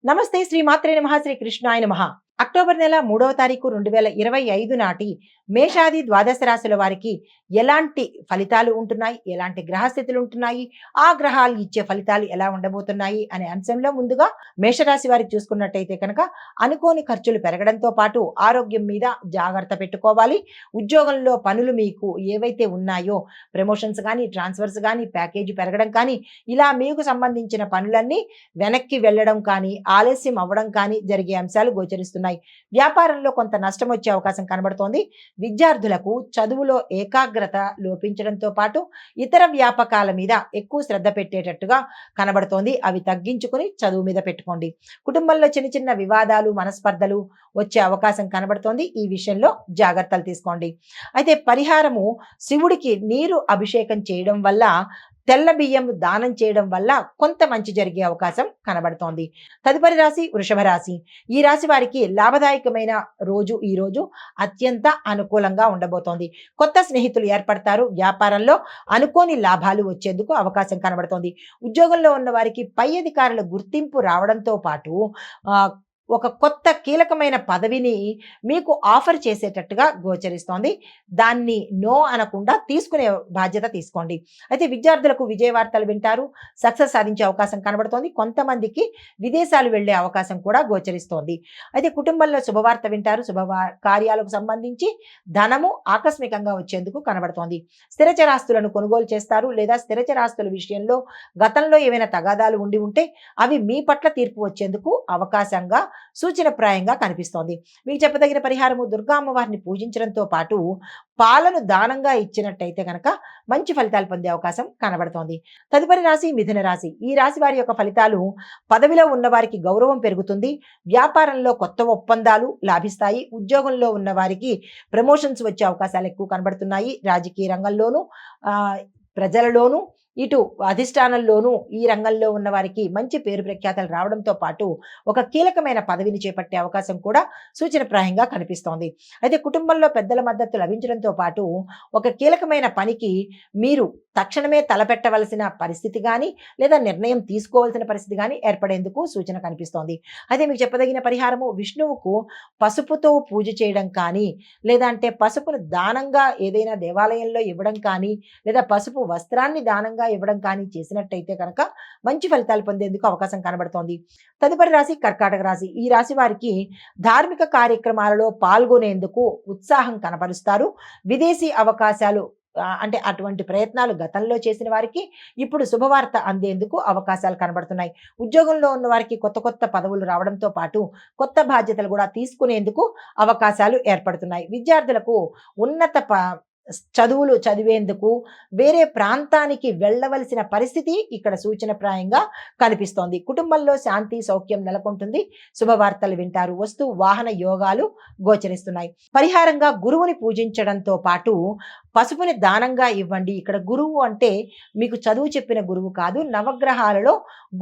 నమస్తే శ్రీ మాత్రే నమః శ్రీ కృష్ణాయ నమః. అక్టోబర్ నెల 3వ తారీఖు 2025 నాటి మేషాది ద్వాదశ రాశుల వారికి ఎలాంటి ఫలితాలు ఉంటున్నాయి, ఎలాంటి గ్రహస్థితులు ఉంటున్నాయి, ఆ గ్రహాలు ఇచ్చే ఫలితాలు ఎలా ఉండబోతున్నాయి అనే అంశంలో ముందుగా మేషరాశి వారికి చూసుకున్నట్టయితే కనుక అనుకోని ఖర్చులు పెరగడంతో పాటు ఆరోగ్యం మీద జాగ్రత్త పెట్టుకోవాలి. ఉద్యోగంలో పనులు మీకు ఏవైతే ఉన్నాయో ప్రమోషన్స్ కానీ, ట్రాన్స్ఫర్స్ కానీ, ప్యాకేజీ పెరగడం కానీ, ఇలా మీకు సంబంధించిన పనులన్నీ వెనక్కి వెళ్ళడం కానీ, ఆలస్యం అవ్వడం కానీ జరిగే అంశాలు గోచరిస్తున్నాయి. వ్యాపారంలో కొంత నష్టం వచ్చే అవకాశం కనబడుతోంది. విద్యార్థులకు చదువులో ఏకాగ్రత లోపించడంతో పాటు ఇతర వ్యాపకాల మీద ఎక్కువ శ్రద్ధ పెట్టేటట్టుగా కనబడుతోంది. అవి తగ్గించుకుని చదువు మీద పెట్టుకోండి. కుటుంబంలో చిన్న చిన్న వివాదాలు, మనస్పర్ధలు వచ్చే అవకాశం కనబడుతోంది. ఈ విషయంలో జాగ్రత్తలు తీసుకోండి. అయితే పరిహారము శివుడికి నీరు అభిషేకం చేయడం వల్ల, తెల్ల బియ్యం దానం చేయడం వల్ల కొంత మంచి జరిగే అవకాశం కనబడుతోంది. తదుపరి రాశి వృషభ రాశి. ఈ రాశి వారికి లాభదాయకమైన రోజు ఈ రోజు అత్యంత అనుకూలంగా ఉండబోతోంది. కొత్త స్నేహితులు ఏర్పడతారు. వ్యాపారంలో అనుకోని లాభాలు వచ్చేందుకు అవకాశం కనబడుతోంది. ఉద్యోగంలో ఉన్న వారికి పై అధికారుల గుర్తింపు రావడంతో పాటు ఒక కొత్త కీలకమైన పదవిని మీకు ఆఫర్ చేసేటట్టుగా గోచరిస్తోంది. దాన్ని నో అనకుండా తీసుకునే బాధ్యత తీసుకోండి. అయితే విద్యార్థులకు విజయవార్తలు వింటారు. సక్సెస్ సాధించే అవకాశం కనబడుతోంది. కొంతమందికి విదేశాలు వెళ్లే అవకాశం కూడా గోచరిస్తోంది. అయితే కుటుంబంలో శుభవార్త వింటారు. కార్యాలకు సంబంధించి ధనము ఆకస్మికంగా వచ్చేందుకు కనబడుతోంది. స్థిరచరాస్తులను కొనుగోలు చేస్తారు. లేదా స్థిరచరాస్తుల విషయంలో గతంలో ఏమైనా తగాదాలు ఉండి ఉంటే అవి మీ పట్ల తీర్పు వచ్చేందుకు అవకాశంగా సూచనప్రాయంగా కనిపిస్తోంది. మీకు చెప్పదగిన పరిహారము దుర్గా అమ్మవారిని పూజించడంతో పాటు పాలను దానంగా ఇచ్చినట్టయితే కనుక మంచి ఫలితాలు పొందే అవకాశం కనబడుతోంది. తదుపరి రాశి మిథున రాశి. ఈ రాశి వారి యొక్క ఫలితాలు పదవిలో ఉన్న వారికి గౌరవం పెరుగుతుంది. వ్యాపారంలో కొత్త ఒప్పందాలు లాభిస్తాయి. ఉద్యోగంలో ఉన్న వారికి ప్రమోషన్స్ వచ్చే అవకాశాలు ఎక్కువ కనబడుతున్నాయి. రాజకీయ రంగంలోనూ ప్రజలలోనూ ఇటు అధిష్టానంలోనూ ఈ రంగంలో ఉన్న వారికి మంచి పేరు ప్రఖ్యాతలు రావడంతో పాటు ఒక కీలకమైన పదవిని చేపట్టే అవకాశం కూడా సూచనప్రాయంగా కనిపిస్తోంది. అయితే కుటుంబంలో పెద్దల మద్దతు లభించడంతో పాటు ఒక కీలకమైన పనికి మీరు తక్షణమే తలపెట్టవలసిన పరిస్థితి కానీ, లేదా నిర్ణయం తీసుకోవాల్సిన పరిస్థితి కానీ ఏర్పడేందుకు సూచన కనిపిస్తోంది. అయితే మీకు చెప్పదగిన పరిహారము విష్ణువుకు పసుపుతో పూజ చేయడం కానీ, లేదా అంటే పసుపును దానంగా ఏదైనా దేవాలయంలో ఇవ్వడం కానీ, లేదా పసుపు వస్త్రాన్ని దానంగా ఇవ్వడం కానీ చేసినట్టయితే కనుక మంచి ఫలితాలు పొందేందుకు అవకాశం కనబడుతోంది. తదుపరి రాశి కర్కాటక రాశి. ఈ రాశి వారికి ధార్మిక కార్యక్రమాలలో పాల్గొనేందుకు ఉత్సాహం కనబరుస్తారు. విదేశీ అవకాశాలు అంటే అటువంటి ప్రయత్నాలు గతంలో చేసిన వారికి ఇప్పుడు శుభవార్త అందేందుకు అవకాశాలు కనబడుతున్నాయి. ఉద్యోగంలో ఉన్న వారికి కొత్త కొత్త పదవులు రావడంతో పాటు కొత్త బాధ్యతలు కూడా తీసుకునేందుకు అవకాశాలు ఏర్పడుతున్నాయి. విద్యార్థులకు ఉన్నత చదువులు చదివేందుకు వేరే ప్రాంతానికి వెళ్ళవలసిన పరిస్థితి ఇక్కడ సూచనప్రాయంగా కనిపిస్తోంది. కుటుంబంలో శాంతి సౌఖ్యం నెలకొంటుంది. శుభవార్తలు వింటారు. వస్తు వాహన యోగాలు గోచరిస్తున్నాయి. పరిహారంగా గురువుని పూజించడంతో పాటు పసుపుని దానంగా ఇవ్వండి. ఇక్కడ గురువు అంటే మీకు చదువు చెప్పిన గురువు కాదు. నవగ్రహాలలో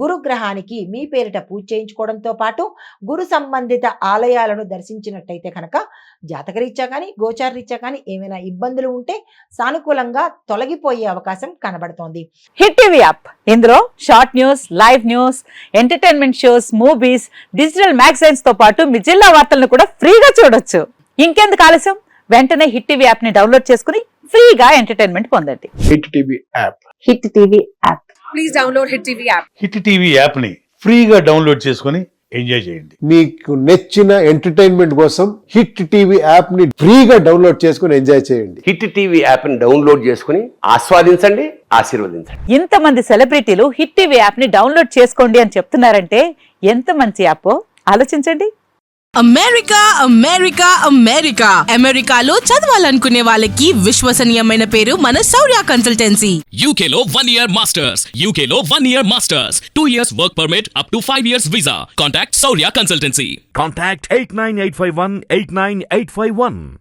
గురుగ్రహానికి మీ పేరిట పూజ చేయించుకోవడంతో పాటు గురు సంబంధిత ఆలయాలను దర్శించినట్టయితే కనుక జాతకరీత్యా కానీ, గోచారరీత్యా కానీ ఏమైనా ఇబ్బందులు ఉంటే సానుకూలంగా తొలగిపోయే అవకాశం కనబడుతోంది. హిట్ టీవీ యాప్, ఇందులో short news, live news, entertainment shows, movies, digital magazines తో పాటు మీ జిల్లా వార్తలను కూడా ఫ్రీగా చూడొచ్చు. ఇంకెందుకు ఆలస్యం, వెంటనే హిట్ టీవీ యాప్ ని డౌన్లోడ్ చేసుకుని ఫ్రీగా ఎంటర్టైన్మెంట్ పొందండి. Hit TV app. Hit TV app. Please download hit TV app. Hit TV app ని ఫ్రీగా డౌన్లోడ్ చేసుకుని ఎంజాయ్ చేయండి. మీకు నచ్చిన ఎంటర్టైన్మెంట్ కోసం హిట్ టీవీ యాప్ ని ఫ్రీగా డౌన్లోడ్ చేసుకుని ఎంజాయ్ చేయండి. హిట్ టీవీ యాప్ ని డౌన్లోడ్ చేసుకుని ఆస్వాదించండి, ఆశీర్వదించండి. ఇంతమంది సెలబ్రిటీలు హిట్ టీవీ యాప్ ని డౌన్లోడ్ చేసుకోండి అని చెప్తున్నారంటే ఎంత మంచి యాప్ ఆలోచించండి. అమెరికా అమెరికా అమెరికా అమెరికాలో చదవాలనుకునే వాళ్ళకి విశ్వసనీయమైన పేరు మన శౌర్య కన్సల్టెన్సీ. UK లో 1 year masters. UK లో 1 year masters. 2 years work permit up to 5 years visa. Contact Saurya Consultancy. Contact 89851 89851.